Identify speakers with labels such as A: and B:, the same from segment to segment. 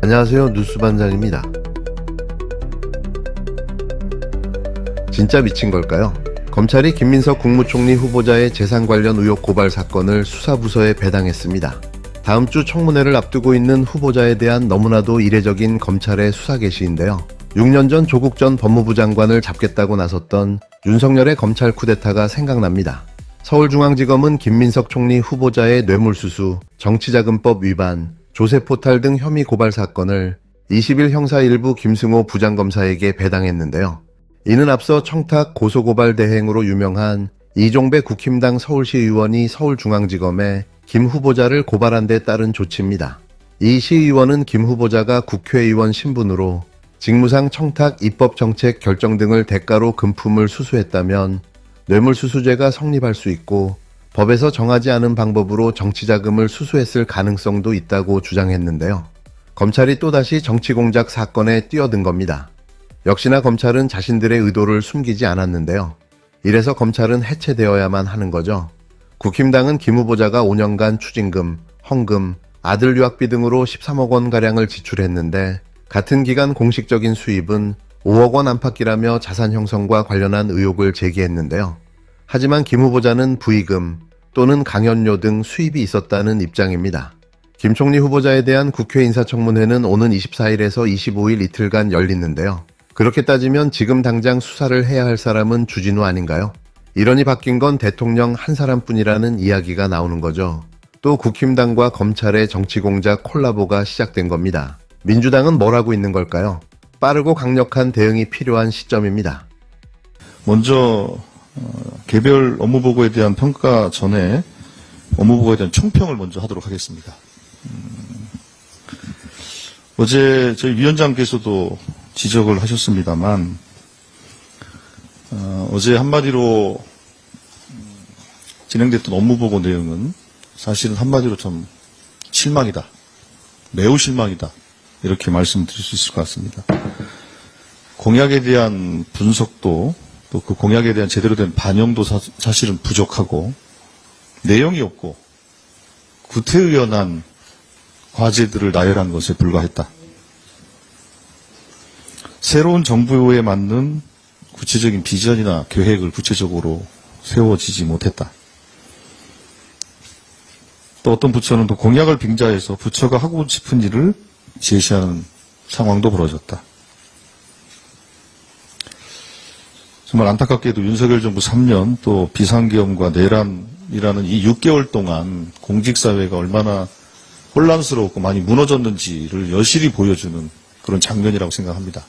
A: 안녕하세요, 뉴스반장입니다. 진짜 미친 걸까요? 검찰이 김민석 국무총리 후보자의 재산 관련 의혹 고발 사건을 수사부서에 배당했습니다. 다음 주 청문회를 앞두고 있는 후보자에 대한 너무나도 이례적인 검찰의 수사 개시인데요. 6년 전 조국 전 법무부 장관을 잡겠다고 나섰던 윤석열의 검찰 쿠데타가 생각납니다. 서울중앙지검은 김민석 총리 후보자의 뇌물수수, 정치자금법 위반, 조세포탈 등 혐의 고발 사건을 20일 형사 1부 김승호 부장검사에게 배당했는데요. 이는 앞서 청탁 고소고발 대행으로 유명한 이종배 국힘당 서울시 의원이 서울중앙지검에 김 후보자를 고발한 데 따른 조치입니다. 이 시의원은 김 후보자가 국회의원 신분으로 직무상 청탁 입법정책 결정 등을 대가로 금품을 수수했다면 뇌물수수죄가 성립할 수 있고 법에서 정하지 않은 방법으로 정치자금을 수수했을 가능성도 있다고 주장했는데요. 검찰이 또다시 정치공작 사건에 뛰어든 겁니다. 역시나 검찰은 자신들의 의도를 숨기지 않았는데요. 이래서 검찰은 해체되어야만 하는 거죠. 국힘당은 김 후보자가 5년간 추징금, 헌금, 아들 유학비 등으로 13억 원가량을 지출했는데 같은 기간 공식적인 수입은 5억 원 안팎이라며 자산 형성과 관련한 의혹을 제기했는데요. 하지만 김 후보자는 부의금 또는 강연료 등 수입이 있었다는 입장입니다. 김 총리 후보자에 대한 국회 인사청문회는 오는 24일에서 25일 이틀간 열리는데요. 그렇게 따지면 지금 당장 수사를 해야 할 사람은 주진우 아닌가요? 일원이 바뀐 건 대통령 한 사람뿐이라는 이야기가 나오는 거죠. 또 국힘당과 검찰의 정치공작 콜라보가 시작된 겁니다. 민주당은 뭘 하고 있는 걸까요? 빠르고 강력한 대응이 필요한 시점입니다.
B: 먼저 개별 업무보고에 대한 평가 전에 업무보고에 대한 총평을 먼저 하도록 하겠습니다. 어제 저희 위원장께서도 지적을 하셨습니다만 어제 한마디로 진행됐던 업무보고 내용은 사실은 한마디로 좀 실망이다. 매우 실망이다. 이렇게 말씀드릴 수 있을 것 같습니다. 공약에 대한 분석도 또 그 공약에 대한 제대로 된 반영도 사실은 부족하고 내용이 없고 구태의연한 과제들을 나열한 것에 불과했다. 새로운 정부에 맞는 구체적인 비전이나 계획을 구체적으로 세워지지 못했다. 또 어떤 부처는 또 공약을 빙자해서 부처가 하고 싶은 일을 제시하는 상황도 벌어졌다. 정말 안타깝게도 윤석열 정부 3년 또 비상계엄과 내란이라는 이 6개월 동안 공직사회가 얼마나 혼란스럽고 많이 무너졌는지를 여실히 보여주는 그런 장면이라고 생각합니다.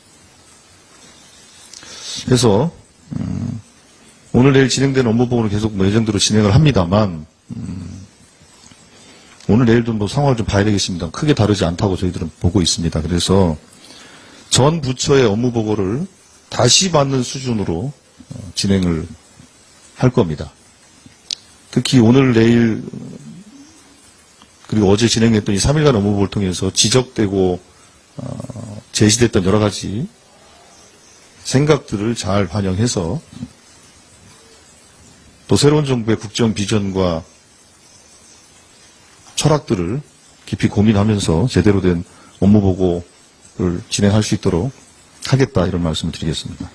B: 그래서 오늘 내일 진행되는 업무보고는 계속 예정대로 진행을 합니다만 오늘 내일도 뭐 상황을 좀 봐야 되겠습니다. 크게 다르지 않다고 저희들은 보고 있습니다. 그래서 전 부처의 업무보고를 다시 받는 수준으로 진행을 할 겁니다. 특히 오늘 내일 그리고 어제 진행했던 이 3일간 업무보고를 통해서 지적되고 제시됐던 여러 가지 생각들을 잘 반영해서 또 새로운 정부의 국정 비전과 철학들을 깊이 고민하면서 제대로 된 업무보고를 진행할 수 있도록 하겠다, 이런 말씀을 드리겠습니다.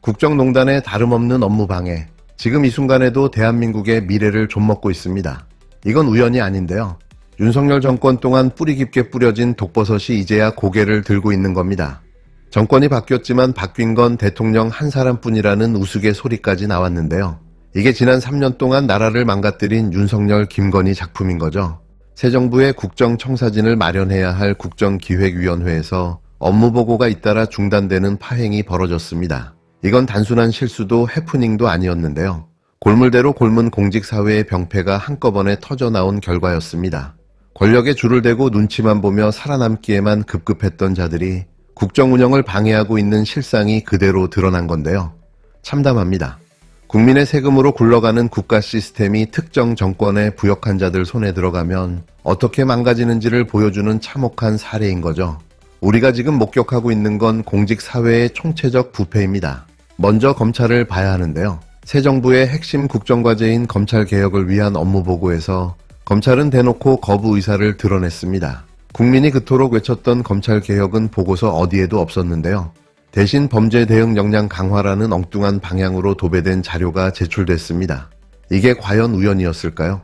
A: 국정농단의 다름없는 업무 방해. 지금 이 순간에도 대한민국의 미래를 좀먹고 있습니다. 이건 우연이 아닌데요. 윤석열 정권 동안 뿌리 깊게 뿌려진 독버섯이 이제야 고개를 들고 있는 겁니다. 정권이 바뀌었지만 바뀐 건 대통령 한 사람뿐이라는 우스갯소리까지 나왔는데요. 이게 지난 3년 동안 나라를 망가뜨린 윤석열, 김건희 작품인 거죠. 새 정부의 국정청사진을 마련해야 할 국정기획위원회에서 업무보고가 잇따라 중단되는 파행이 벌어졌습니다. 이건 단순한 실수도 해프닝도 아니었는데요. 골물대로 골문 공직사회의 병폐가 한꺼번에 터져나온 결과였습니다. 권력에 줄을 대고 눈치만 보며 살아남기에만 급급했던 자들이 국정 운영을 방해하고 있는 실상이 그대로 드러난 건데요. 참담합니다. 국민의 세금으로 굴러가는 국가 시스템이 특정 정권에 부역한 자들 손에 들어가면 어떻게 망가지는지를 보여주는 참혹한 사례인 거죠. 우리가 지금 목격하고 있는 건 공직사회의 총체적 부패입니다. 먼저 검찰을 봐야 하는데요. 새 정부의 핵심 국정과제인 검찰개혁을 위한 업무보고에서 검찰은 대놓고 거부 의사를 드러냈습니다. 국민이 그토록 외쳤던 검찰개혁은 보고서 어디에도 없었는데요. 대신 범죄 대응 역량 강화라는 엉뚱한 방향으로 도배된 자료가 제출됐습니다. 이게 과연 우연이었을까요?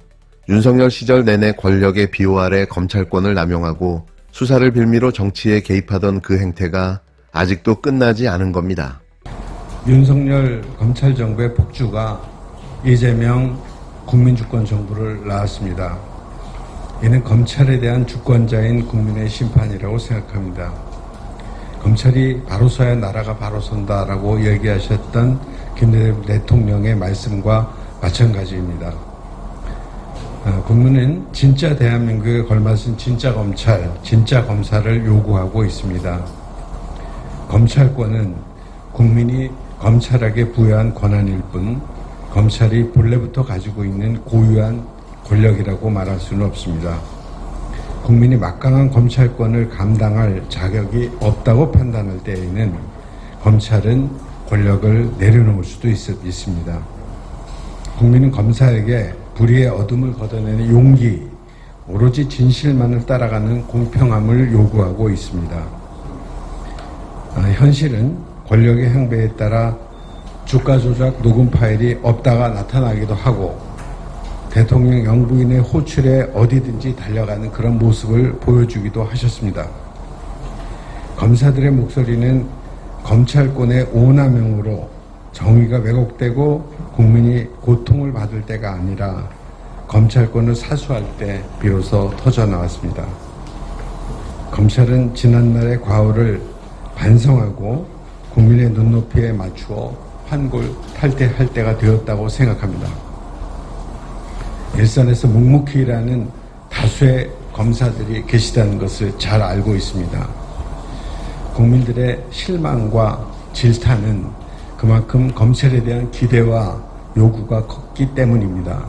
A: 윤석열 시절 내내 권력의 비호 아래 검찰권을 남용하고 수사를 빌미로 정치에 개입하던 그 행태가 아직도 끝나지 않은 겁니다.
C: 윤석열 검찰정부의 폭주가 이재명 국민주권정부를 낳았습니다. 이는 검찰에 대한 주권자인 국민의 심판이라고 생각합니다. 검찰이 바로 서야 나라가 바로 선다라고 얘기하셨던 김대중 대통령의 말씀과 마찬가지입니다. 국민은 진짜 대한민국에 걸맞은 진짜 검찰, 진짜 검사를 요구하고 있습니다. 검찰권은 국민이 검찰에게 부여한 권한일 뿐 검찰이 본래부터 가지고 있는 고유한 권력이라고 말할 수는 없습니다. 국민이 막강한 검찰권을 감당할 자격이 없다고 판단할 때에는 검찰은 권력을 내려놓을 수도 있습니다. 국민은 검사에게 불의의 어둠을 걷어내는 용기, 오로지 진실만을 따라가는 공평함을 요구하고 있습니다. 현실은 권력의 행배에 따라 주가 조작 녹음 파일이 없다가 나타나기도 하고 대통령 영부인의 호출에 어디든지 달려가는 그런 모습을 보여주기도 하셨습니다. 검사들의 목소리는 검찰권의 오남용으로 정의가 왜곡되고 국민이 고통을 받을 때가 아니라 검찰권을 사수할 때 비로소 터져나왔습니다. 검찰은 지난날의 과오를 반성하고 국민의 눈높이에 맞추어 환골탈태할 때가 되었다고 생각합니다. 일선에서 묵묵히 일하는 다수의 검사들이 계시다는 것을 잘 알고 있습니다. 국민들의 실망과 질타는 그만큼 검찰에 대한 기대와 요구가 컸기 때문입니다.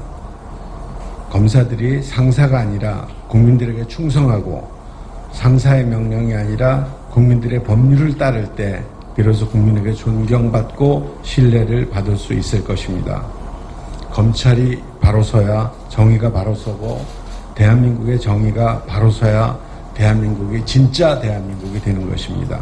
C: 검사들이 상사가 아니라 국민들에게 충성하고 상사의 명령이 아니라 국민들의 법률을 따를 때 비로소 국민에게 존경받고 신뢰를 받을 수 있을 것입니다. 검찰이 바로 서야 정의가 바로 서고 대한민국의 정의가 바로 서야 대한민국이 진짜 대한민국이 되는 것입니다.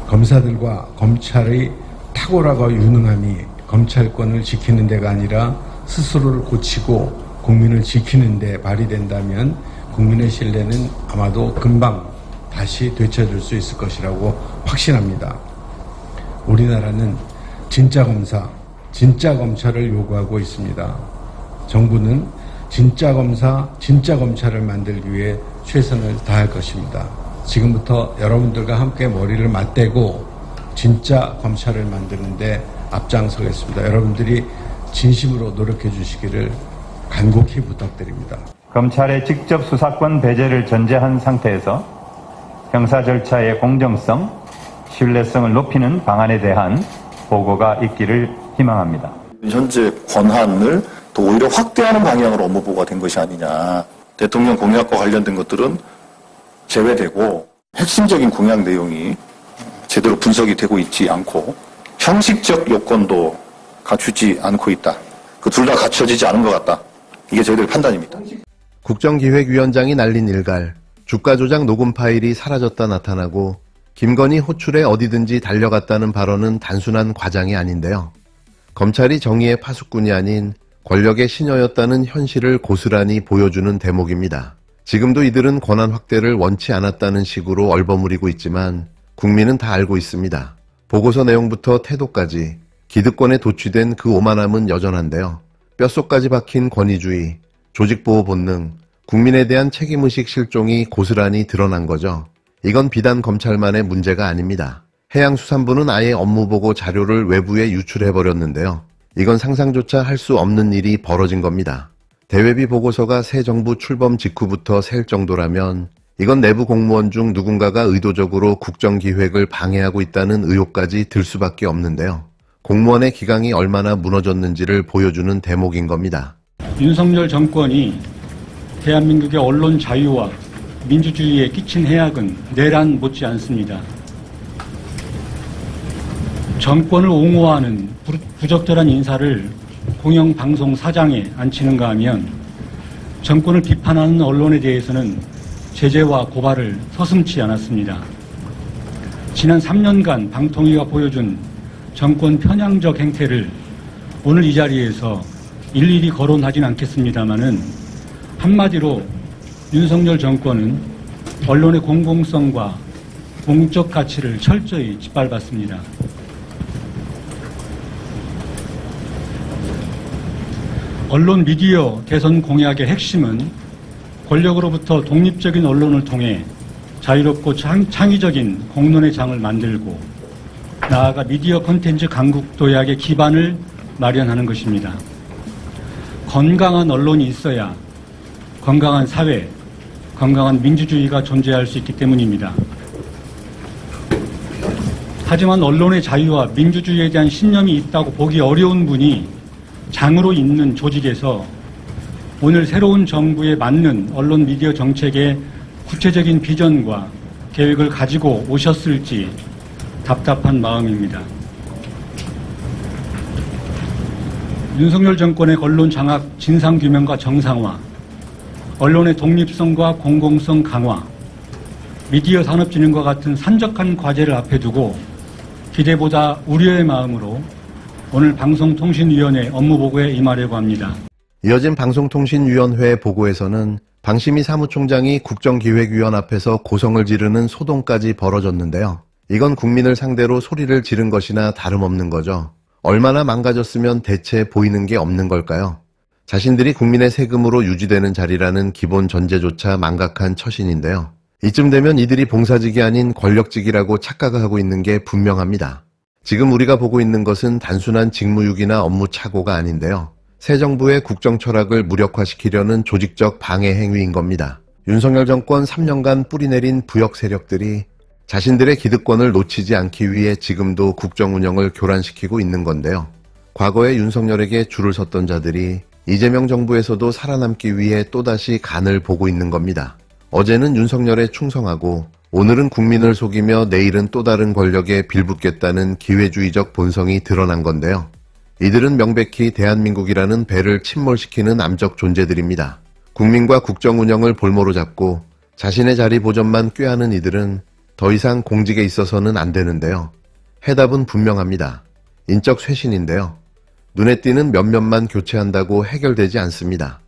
C: 검사들과 검찰의 탁월하고 유능함이 검찰권을 지키는 데가 아니라 스스로를 고치고 국민을 지키는 데 발휘된다면 국민의 신뢰는 아마도 금방 다시 되찾을 수 있을 것이라고 확신합니다. 우리나라는 진짜 검사, 진짜 검찰을 요구하고 있습니다. 정부는 진짜 검사, 진짜 검찰을 만들기 위해 최선을 다할 것입니다. 지금부터 여러분들과 함께 머리를 맞대고 진짜 검찰을 만드는데 앞장서겠습니다. 여러분들이 진심으로 노력해 주시기를 간곡히 부탁드립니다.
D: 검찰의 직접 수사권 배제를 전제한 상태에서 형사 절차의 공정성, 신뢰성을 높이는 방안에 대한 보고가 있기를 희망합니다.
B: 현재 권한을 더 오히려 확대하는 방향으로 업무보고가 된 것이 아니냐. 대통령 공약과 관련된 것들은 제외되고 핵심적인 공약 내용이 제대로 분석이 되고 있지 않고 형식적 요건도 갖추지 않고 있다. 그 둘 다 갖춰지지 않은 것 같다. 이게 저희들의 판단입니다.
A: 국정기획위원장이 날린 일갈, 주가 조작 녹음 파일이 사라졌다 나타나고 김건희 호출에 어디든지 달려갔다는 발언은 단순한 과장이 아닌데요. 검찰이 정의의 파수꾼이 아닌 권력의 시녀였다는 현실을 고스란히 보여주는 대목입니다. 지금도 이들은 권한 확대를 원치 않았다는 식으로 얼버무리고 있지만 국민은 다 알고 있습니다. 보고서 내용부터 태도까지 기득권에 도취된 그 오만함은 여전한데요. 뼛속까지 박힌 권위주의, 조직보호 본능, 국민에 대한 책임의식 실종이 고스란히 드러난 거죠. 이건 비단 검찰만의 문제가 아닙니다. 해양수산부는 아예 업무보고 자료를 외부에 유출해버렸는데요. 이건 상상조차 할 수 없는 일이 벌어진 겁니다. 대외비 보고서가 새 정부 출범 직후부터 셀 정도라면 이건 내부 공무원 중 누군가가 의도적으로 국정기획을 방해하고 있다는 의혹까지 들 수밖에 없는데요. 공무원의 기강이 얼마나 무너졌는지를 보여주는 대목인 겁니다.
E: 윤석열 정권이 대한민국의 언론 자유와 민주주의에 끼친 해악은 내란 못지 않습니다. 정권을 옹호하는 부적절한 인사를 공영방송 사장에 앉히는가 하면 정권을 비판하는 언론에 대해서는 제재와 고발을 서슴지 않았습니다. 지난 3년간 방통위가 보여준 정권 편향적 행태를 오늘 이 자리에서 일일이 거론하진 않겠습니다마는 한마디로 윤석열 정권은 언론의 공공성과 공적 가치를 철저히 짓밟았습니다. 언론 미디어 개선 공약의 핵심은 권력으로부터 독립적인 언론을 통해 자유롭고 창의적인 공론의 장을 만들고 나아가 미디어 콘텐츠 강국 도약의 기반을 마련하는 것입니다. 건강한 언론이 있어야 건강한 사회, 건강한 민주주의가 존재할 수 있기 때문입니다. 하지만 언론의 자유와 민주주의에 대한 신념이 있다고 보기 어려운 분이 장으로 있는 조직에서 오늘 새로운 정부에 맞는 언론 미디어 정책의 구체적인 비전과 계획을 가지고 오셨을지 답답한 마음입니다. 윤석열 정권의 언론 장악 진상규명과 정상화, 언론의 독립성과 공공성 강화, 미디어 산업진흥과 같은 산적한 과제를 앞에 두고 기대보다 우려의 마음으로 오늘 방송통신위원회 업무보고에 임하려고 합니다.
A: 이어진 방송통신위원회 보고에서는 방심희 사무총장이 국정기획위원 앞에서 고성을 지르는 소동까지 벌어졌는데요. 이건 국민을 상대로 소리를 지른 것이나 다름없는 거죠. 얼마나 망가졌으면 대체 보이는 게 없는 걸까요? 자신들이 국민의 세금으로 유지되는 자리라는 기본 전제조차 망각한 처신인데요. 이쯤 되면 이들이 봉사직이 아닌 권력직이라고 착각하고 있는 게 분명합니다. 지금 우리가 보고 있는 것은 단순한 직무유기나 업무 착오가 아닌데요. 새 정부의 국정 철학을 무력화시키려는 조직적 방해 행위인 겁니다. 윤석열 정권 3년간 뿌리내린 부역 세력들이 자신들의 기득권을 놓치지 않기 위해 지금도 국정 운영을 교란시키고 있는 건데요. 과거에 윤석열에게 줄을 섰던 자들이 이재명 정부에서도 살아남기 위해 또다시 간을 보고 있는 겁니다. 어제는 윤석열에 충성하고 오늘은 국민을 속이며 내일은 또 다른 권력에 빌붙겠다는 기회주의적 본성이 드러난 건데요. 이들은 명백히 대한민국이라는 배를 침몰시키는 암적 존재들입니다. 국민과 국정 운영을 볼모로 잡고 자신의 자리 보전만 꾀하는 이들은 더 이상 공직에 있어서는 안 되는데요. 해답은 분명합니다. 인적 쇄신인데요. 눈에 띄는 몇몇만 교체한다고 해결되지 않습니다.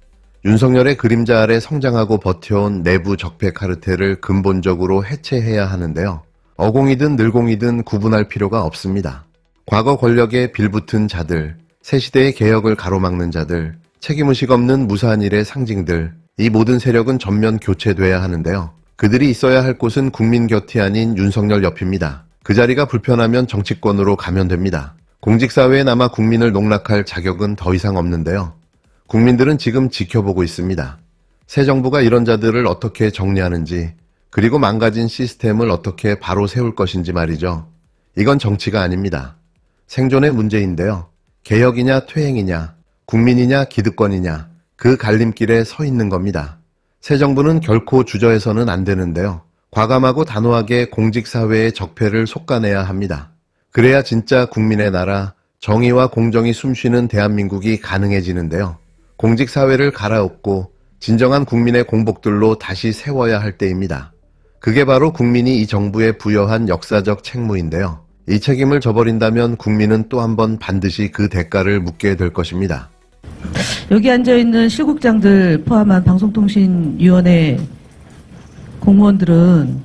A: 윤석열의 그림자 아래 성장하고 버텨온 내부 적폐 카르텔을 근본적으로 해체해야 하는데요. 어공이든 늘공이든 구분할 필요가 없습니다. 과거 권력에 빌붙은 자들, 새 시대의 개혁을 가로막는 자들, 책임의식 없는 무사한 일의 상징들, 이 모든 세력은 전면 교체돼야 하는데요. 그들이 있어야 할 곳은 국민 곁이 아닌 윤석열 옆입니다. 그 자리가 불편하면 정치권으로 가면 됩니다. 공직사회에 남아 국민을 농락할 자격은 더 이상 없는데요. 국민들은 지금 지켜보고 있습니다. 새 정부가 이런 자들을 어떻게 정리하는지, 그리고 망가진 시스템을 어떻게 바로 세울 것인지 말이죠. 이건 정치가 아닙니다. 생존의 문제인데요. 개혁이냐 퇴행이냐, 국민이냐 기득권이냐, 그 갈림길에 서 있는 겁니다. 새 정부는 결코 주저해서는 안 되는데요. 과감하고 단호하게 공직사회의 적폐를 솎아내야 합니다. 그래야 진짜 국민의 나라, 정의와 공정이 숨쉬는 대한민국이 가능해지는데요. 공직사회를 갈아엎고 진정한 국민의 공복들로 다시 세워야 할 때입니다. 그게 바로 국민이 이 정부에 부여한 역사적 책무인데요. 이 책임을 저버린다면 국민은 또 한 번 반드시 그 대가를 묻게 될 것입니다.
F: 여기 앉아있는 실국장들 포함한 방송통신위원회 공무원들은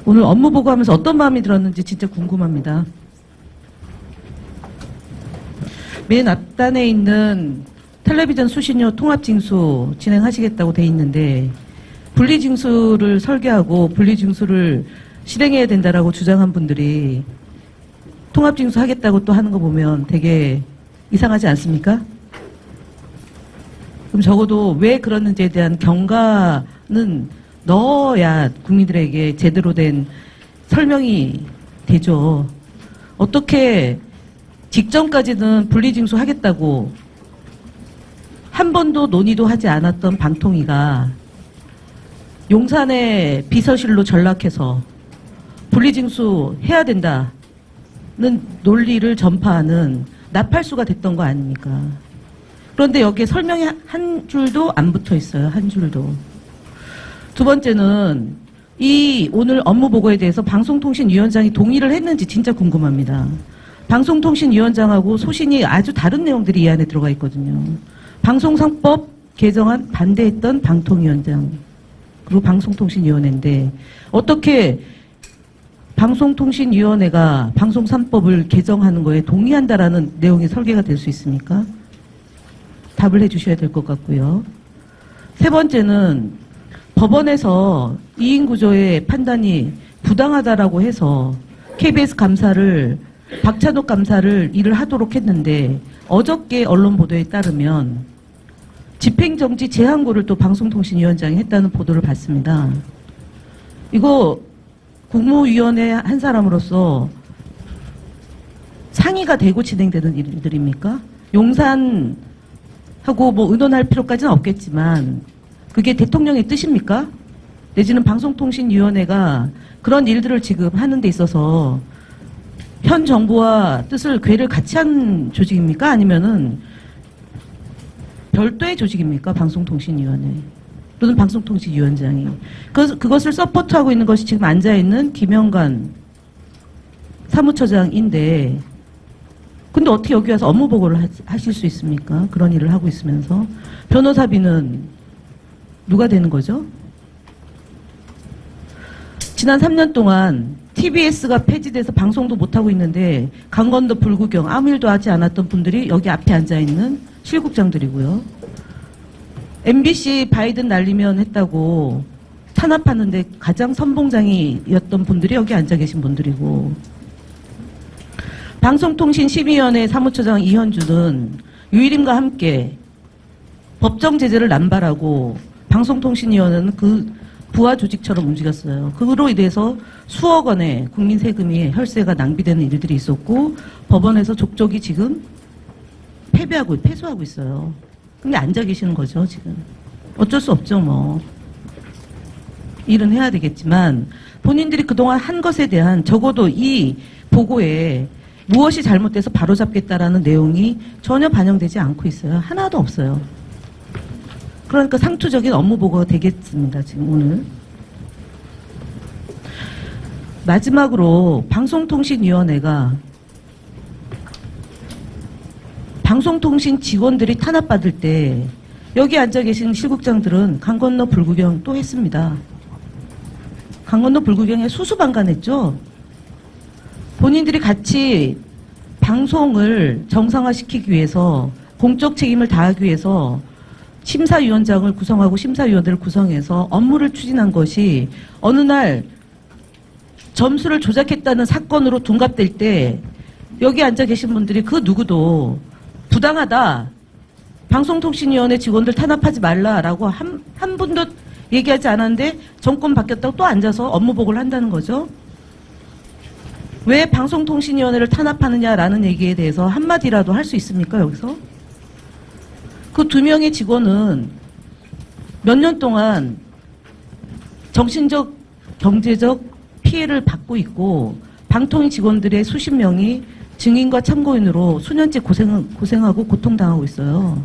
F: 오늘 업무 보고하면서 어떤 마음이 들었는지 진짜 궁금합니다. 맨 앞단에 있는 텔레비전 수신료 통합징수 진행하시겠다고 돼 있는데 분리징수를 설계하고 분리징수를 실행해야 된다라고 주장한 분들이 통합징수 하겠다고 또 하는 거 보면 되게 이상하지 않습니까? 그럼 적어도 왜 그러는지에 대한 경과는 넣어야 국민들에게 제대로 된 설명이 되죠. 어떻게 직전까지는 분리징수 하겠다고 한 번도 논의도 하지 않았던 방통위가 용산의 비서실로 전락해서 분리징수 해야 된다. 논리를 전파하는 나팔수가 됐던 거 아닙니까? 그런데 여기에 설명이 한 줄도 안 붙어 있어요. 한 줄도. 두 번째는 이 오늘 업무보고에 대해서 방송통신위원장이 동의를 했는지 진짜 궁금합니다. 방송통신위원장하고 소신이 아주 다른 내용들이 이 안에 들어가 있거든요. 방송상법 개정안 반대했던 방통위원장 그리고 방송통신위원회인데 어떻게 방송통신위원회가 방송3법을 개정하는 거에 동의한다라는 내용이 설계가 될 수 있습니까? 답을 해주셔야 될 것 같고요. 세 번째는 법원에서 이인구조의 판단이 부당하다라고 해서 KBS 감사를 박찬욱 감사를 일을 하도록 했는데 어저께 언론 보도에 따르면 집행정지 제한고를 또 방송통신위원장이 했다는 보도를 봤습니다. 이거 국무위원회 한 사람으로서 상의가 되고 진행되는 일들입니까? 용산하고 뭐 의논할 필요까지는 없겠지만 그게 대통령의 뜻입니까? 내지는 방송통신위원회가 그런 일들을 지금 하는 데 있어서 현 정부와 뜻을 궤를 같이 한 조직입니까? 아니면은 별도의 조직입니까? 방송통신위원회 또는 방송통신위원장이 그것을 서포트하고 있는 것이 지금 앉아있는 김영관 사무처장인데 근데 어떻게 여기 와서 업무보고를 하실 수 있습니까? 그런 일을 하고 있으면서 변호사비는 누가 되는 거죠? 지난 3년 동안 TBS가 폐지돼서 방송도 못하고 있는데 강건도 불구경 아무 일도 하지 않았던 분들이 여기 앞에 앉아있는 실국장들이고요. MBC 바이든 날리면 했다고 탄압하는데 가장 선봉장이었던 분들이 여기 앉아 계신 분들이고 방송통신심의위원회 사무처장 이현주는 유일임과 함께 법정 제재를 남발하고 방송통신위원회는 그 부하 조직처럼 움직였어요. 그로 인해서 수억 원의 국민 세금이 혈세가 낭비되는 일들이 있었고 법원에서 족족이 지금 패소하고 있어요. 근데 앉아 계시는 거죠, 지금. 어쩔 수 없죠, 뭐. 일은 해야 되겠지만 본인들이 그동안 한 것에 대한 적어도 이 보고에 무엇이 잘못돼서 바로잡겠다라는 내용이 전혀 반영되지 않고 있어요. 하나도 없어요. 그러니까 상투적인 업무 보고가 되겠습니다. 지금 오늘. 마지막으로 방송통신위원회가 방송통신 직원들이 탄압받을 때 여기 앉아 계신 실국장들은 강건너 불구경 또 했습니다. 강건너 불구경에 수수방관했죠. 본인들이 같이 방송을 정상화시키기 위해서 공적 책임을 다하기 위해서 심사위원장을 구성하고 심사위원들을 구성해서 업무를 추진한 것이 어느 날 점수를 조작했다는 사건으로 둔갑될 때 여기 앉아 계신 분들이 그 누구도 부당하다. 방송통신위원회 직원들 탄압하지 말라라고 한 분도 얘기하지 않았는데 정권 바뀌었다고 또 앉아서 업무 보고를 한다는 거죠. 왜 방송통신위원회를 탄압하느냐라는 얘기에 대해서 한마디라도 할 수 있습니까, 여기서? 그 2명의 직원은 몇 년 동안 정신적, 경제적 피해를 받고 있고 방통위 직원들의 수십 명이 증인과 참고인으로 수년째 고생하고 고통당하고 있어요.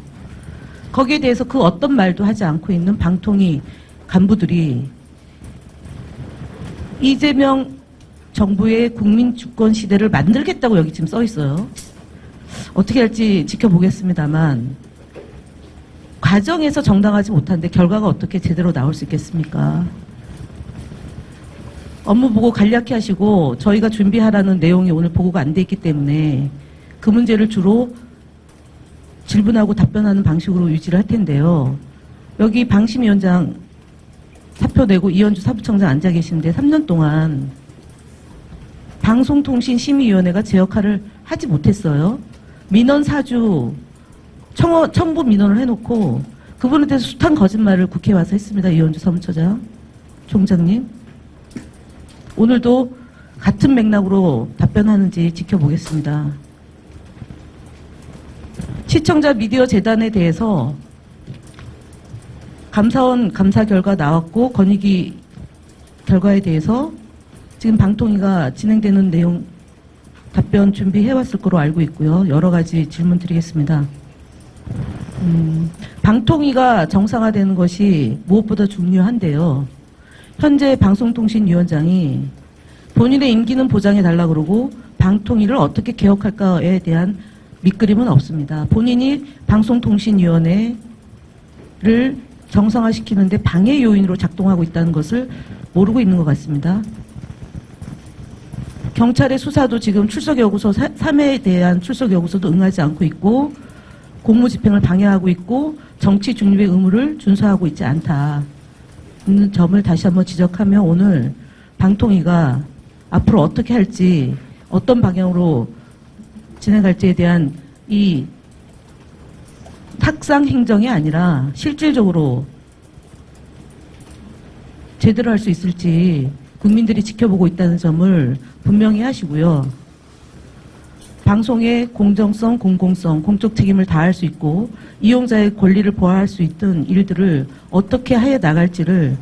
F: 거기에 대해서 그 어떤 말도 하지 않고 있는 방통위 간부들이 이재명 정부의 국민주권 시대를 만들겠다고 여기 지금 써 있어요. 어떻게 할지 지켜보겠습니다만 과정에서 정당하지 못한데 결과가 어떻게 제대로 나올 수 있겠습니까? 업무 보고 간략히 하시고 저희가 준비하라는 내용이 오늘 보고가 안 돼 있기 때문에 그 문제를 주로 질문하고 답변하는 방식으로 유지를 할 텐데요. 여기 방심위원장 사표 내고 이현주 사부청장 앉아 계시는데 3년 동안 방송통신심의위원회가 제 역할을 하지 못했어요. 민원 사주 청부 민원을 해놓고 그분에 대해서 숱한 거짓말을 국회에 와서 했습니다. 이현주 사무처장, 총장님. 오늘도 같은 맥락으로 답변하는지 지켜보겠습니다. 시청자 미디어 재단에 대해서 감사원 감사 결과 나왔고 건의기 결과에 대해서 지금 방통위가 진행되는 내용 답변 준비해왔을 거로 알고 있고요. 여러 가지 질문 드리겠습니다. 방통위가 정상화되는 것이 무엇보다 중요한데요. 현재 방송통신위원장이 본인의 임기는 보장해달라 그러고 방통위를 어떻게 개혁할까에 대한 밑그림은 없습니다. 본인이 방송통신위원회를 정상화시키는데 방해 요인으로 작동하고 있다는 것을 모르고 있는 것 같습니다. 경찰의 수사도 지금 출석여구소 3회에 대한 출석여구소도 응하지 않고 있고 공무집행을 방해하고 있고 정치 중립의 의무를 준수하고 있지 않다. 있는 점을 다시 한번 지적하며 오늘 방통위가 앞으로 어떻게 할지 어떤 방향으로 진행할지에 대한 이 탁상 행정이 아니라 실질적으로 제대로 할 수 있을지 국민들이 지켜보고 있다는 점을 분명히 하시고요. 방송의 공정성, 공공성, 공적 책임을 다할 수 있고 이용자의 권리를 보호할 수 있던 일들을 어떻게 해 나갈지를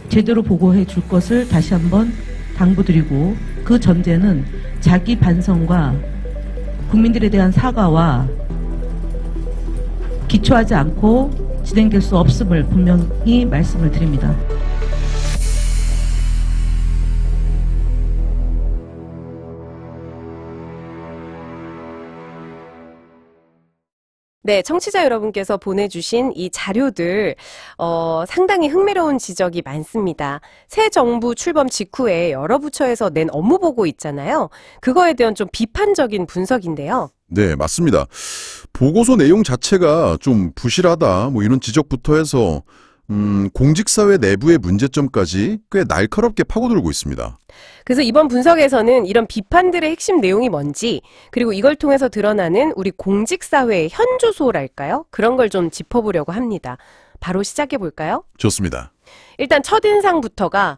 F: 제대로 보고해 줄 것을 다시 한번 당부드리고 그 전제는 자기 반성과 국민들에 대한 사과와 기초하지 않고 진행될 수 없음을 분명히 말씀을 드립니다.
G: 네, 청취자 여러분께서 보내주신 이 자료들 상당히 흥미로운 지적이 많습니다. 새 정부 출범 직후에 여러 부처에서 낸 업무 보고 있잖아요. 그거에 대한 좀 비판적인 분석인데요.
H: 네, 맞습니다. 보고서 내용 자체가 좀 부실하다, 뭐 이런 지적부터 해서 공직사회 내부의 문제점까지 꽤 날카롭게 파고들고 있습니다.
G: 그래서 이번 분석에서는 이런 비판들의 핵심 내용이 뭔지, 그리고 이걸 통해서 드러나는 우리 공직사회의 현주소랄까요? 그런 걸 좀 짚어보려고 합니다. 바로 시작해 볼까요?
H: 좋습니다.
G: 일단 첫인상부터가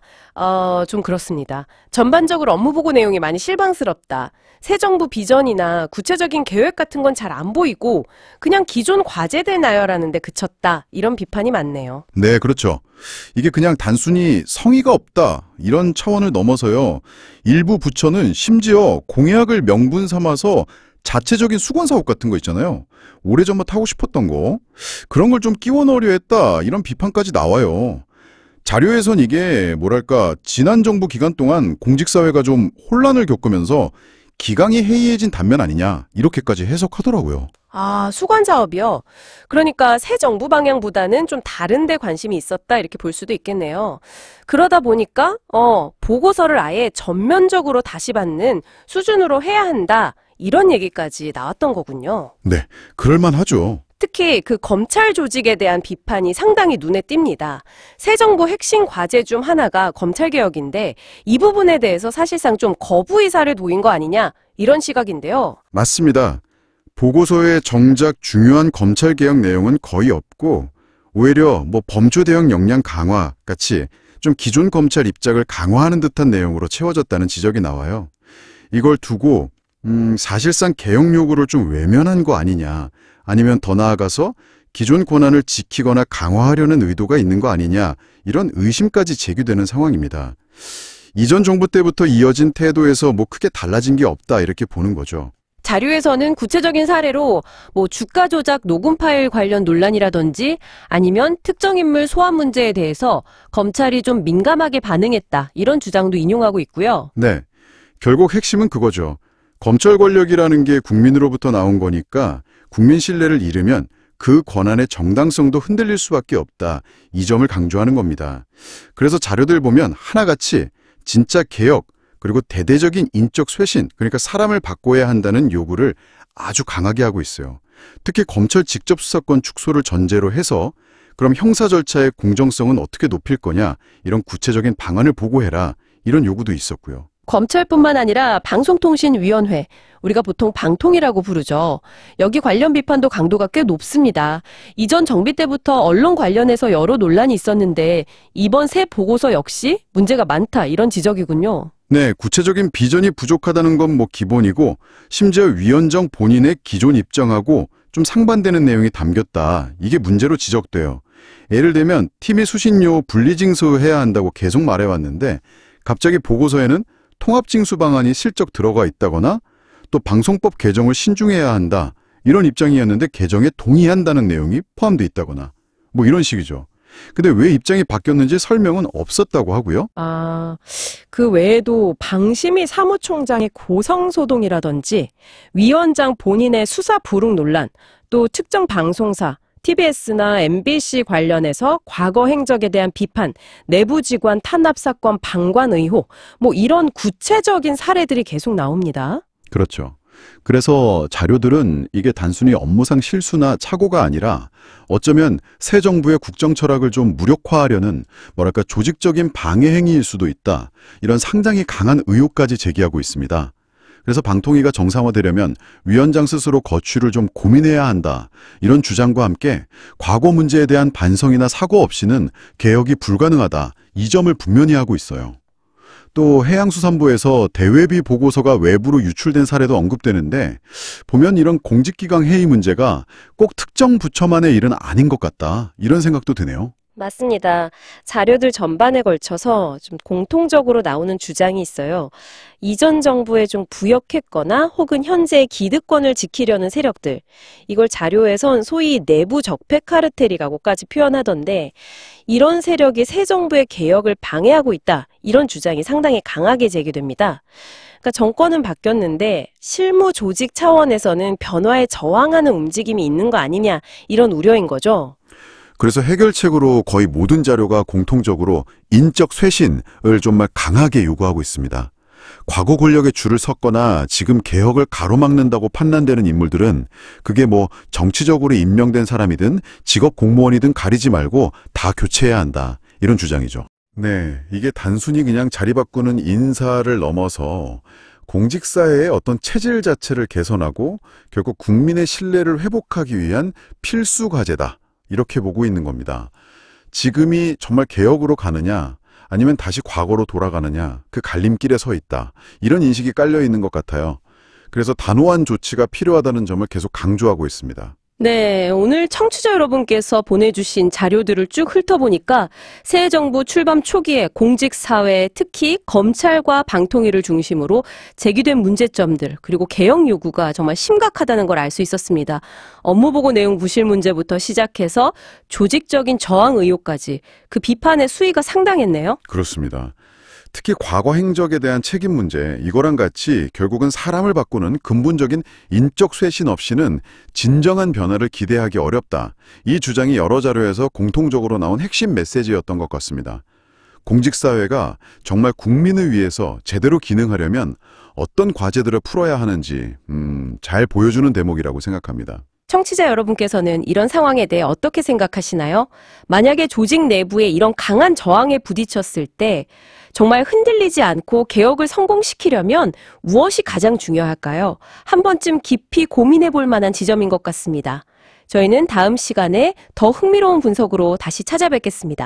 G: 좀 그렇습니다. 전반적으로 업무 보고 내용이 많이 실망스럽다. 새 정부 비전이나 구체적인 계획 같은 건 잘 안 보이고 그냥 기존 과제들 나열하는데 그쳤다. 이런 비판이 많네요.
H: 네, 그렇죠. 이게 그냥 단순히 성의가 없다 이런 차원을 넘어서요. 일부 부처는 심지어 공약을 명분 삼아서 자체적인 수건 사업 같은 거 있잖아요. 오래전부터 하고 싶었던 거. 그런 걸 좀 끼워 넣으려 했다 이런 비판까지 나와요. 자료에선 이게 뭐랄까 지난 정부 기간 동안 공직사회가 좀 혼란을 겪으면서 기강이 해이해진 단면 아니냐 이렇게까지 해석하더라고요.
G: 아, 수관 사업이요? 그러니까 새 정부 방향보다는 좀 다른 데 관심이 있었다 이렇게 볼 수도 있겠네요. 그러다 보니까 보고서를 아예 전면적으로 다시 받는 수준으로 해야 한다 이런 얘기까지 나왔던 거군요.
H: 네, 그럴만하죠.
G: 특히 그 검찰 조직에 대한 비판이 상당히 눈에 띕니다. 새 정부 핵심 과제 중 하나가 검찰개혁인데 이 부분에 대해서 사실상 좀 거부 의사를 보인 거 아니냐 이런 시각인데요.
H: 맞습니다. 보고서에 정작 중요한 검찰개혁 내용은 거의 없고 오히려 뭐 범죄 대응 역량 강화 같이 좀 기존 검찰 입장을 강화하는 듯한 내용으로 채워졌다는 지적이 나와요. 이걸 두고 사실상 개혁 요구를 좀 외면한 거 아니냐 아니면 더 나아가서 기존 권한을 지키거나 강화하려는 의도가 있는 거 아니냐 이런 의심까지 제기되는 상황입니다. 이전 정부 때부터 이어진 태도에서 뭐 크게 달라진 게 없다 이렇게 보는 거죠.
G: 자료에서는 구체적인 사례로 뭐 주가 조작 녹음 파일 관련 논란이라든지 아니면 특정 인물 소환 문제에 대해서 검찰이 좀 민감하게 반응했다 이런 주장도 인용하고 있고요.
H: 네, 결국 핵심은 그거죠. 검찰 권력이라는 게 국민으로부터 나온 거니까 국민 신뢰를 잃으면 그 권한의 정당성도 흔들릴 수밖에 없다. 이 점을 강조하는 겁니다. 그래서 자료들 보면 하나같이 진짜 개혁 그리고 대대적인 인적 쇄신 그러니까 사람을 바꿔야 한다는 요구를 아주 강하게 하고 있어요. 특히 검찰 직접 수사권 축소를 전제로 해서 그럼 형사 절차의 공정성은 어떻게 높일 거냐 이런 구체적인 방안을 보고해라 이런 요구도 있었고요.
G: 검찰뿐만 아니라 방송통신위원회, 우리가 보통 방통이라고 부르죠. 여기 관련 비판도 강도가 꽤 높습니다. 이전 정비 때부터 언론 관련해서 여러 논란이 있었는데 이번 새 보고서 역시 문제가 많다 이런 지적이군요.
H: 네, 구체적인 비전이 부족하다는 건 뭐 기본이고 심지어 위원장 본인의 기존 입장하고 좀 상반되는 내용이 담겼다. 이게 문제로 지적돼요. 예를 들면 팀의 수신료 분리징수해야 한다고 계속 말해왔는데 갑자기 보고서에는 통합징수 방안이 실적 들어가 있다거나 또 방송법 개정을 신중해야 한다. 이런 입장이었는데 개정에 동의한다는 내용이 포함되어 있다거나 뭐 이런 식이죠. 근데 왜 입장이 바뀌었는지 설명은 없었다고 하고요.
G: 그 외에도 방심위 사무총장의 고성소동이라든지 위원장 본인의 수사 불응 논란, 또 특정 방송사, TBS나 MBC 관련해서 과거 행적에 대한 비판, 내부 직원 탄압 사건 방관 의혹, 뭐 이런 구체적인 사례들이 계속 나옵니다.
H: 그렇죠. 그래서 자료들은 이게 단순히 업무상 실수나 착오가 아니라 어쩌면 새 정부의 국정 철학을 좀 무력화하려는 뭐랄까 조직적인 방해 행위일 수도 있다. 이런 상당히 강한 의혹까지 제기하고 있습니다. 그래서 방통위가 정상화되려면 위원장 스스로 거취를 좀 고민해야 한다. 이런 주장과 함께 과거 문제에 대한 반성이나 사고 없이는 개혁이 불가능하다. 이 점을 분명히 하고 있어요. 또 해양수산부에서 대외비 보고서가 외부로 유출된 사례도 언급되는데 보면 이런 공직기강 해이 문제가 꼭 특정 부처만의 일은 아닌 것 같다. 이런 생각도 드네요.
G: 맞습니다. 자료들 전반에 걸쳐서 좀 공통적으로 나오는 주장이 있어요. 이전 정부에 좀 부역했거나 혹은 현재의 기득권을 지키려는 세력들. 이걸 자료에선 소위 내부 적폐 카르텔이라고까지 표현하던데 이런 세력이 새 정부의 개혁을 방해하고 있다. 이런 주장이 상당히 강하게 제기됩니다. 그러니까 정권은 바뀌었는데 실무 조직 차원에서는 변화에 저항하는 움직임이 있는 거 아니냐 이런 우려인 거죠.
H: 그래서 해결책으로 거의 모든 자료가 공통적으로 인적 쇄신을 정말 강하게 요구하고 있습니다. 과거 권력에 줄을 섰거나 지금 개혁을 가로막는다고 판단되는 인물들은 그게 뭐 정치적으로 임명된 사람이든 직업 공무원이든 가리지 말고 다 교체해야 한다. 이런 주장이죠. 네, 이게 단순히 그냥 자리 바꾸는 인사를 넘어서 공직사회의 어떤 체질 자체를 개선하고 결국 국민의 신뢰를 회복하기 위한 필수 과제다. 이렇게 보고 있는 겁니다. 지금이 정말 개혁으로 가느냐 아니면 다시 과거로 돌아가느냐 그 갈림길에 서 있다. 이런 인식이 깔려 있는 것 같아요. 그래서 단호한 조치가 필요하다는 점을 계속 강조하고 있습니다.
G: 네, 오늘 청취자 여러분께서 보내주신 자료들을 쭉 훑어보니까 새 정부 출범 초기에 공직사회, 특히 검찰과 방통위를 중심으로 제기된 문제점들 그리고 개혁 요구가 정말 심각하다는 걸 알 수 있었습니다. 업무보고 내용 부실 문제부터 시작해서 조직적인 저항 의혹까지 그 비판의 수위가 상당했네요.
H: 그렇습니다. 특히 과거 행적에 대한 책임 문제, 이거랑 같이 결국은 사람을 바꾸는 근본적인 인적 쇄신 없이는 진정한 변화를 기대하기 어렵다. 이 주장이 여러 자료에서 공통적으로 나온 핵심 메시지였던 것 같습니다. 공직사회가 정말 국민을 위해서 제대로 기능하려면 어떤 과제들을 풀어야 하는지 잘 보여주는 대목이라고 생각합니다.
G: 청취자 여러분께서는 이런 상황에 대해 어떻게 생각하시나요? 만약에 조직 내부에 이런 강한 저항에 부딪혔을 때 정말 흔들리지 않고 개혁을 성공시키려면 무엇이 가장 중요할까요? 한 번쯤 깊이 고민해 볼 만한 지점인 것 같습니다. 저희는 다음 시간에 더 흥미로운 분석으로 다시 찾아뵙겠습니다.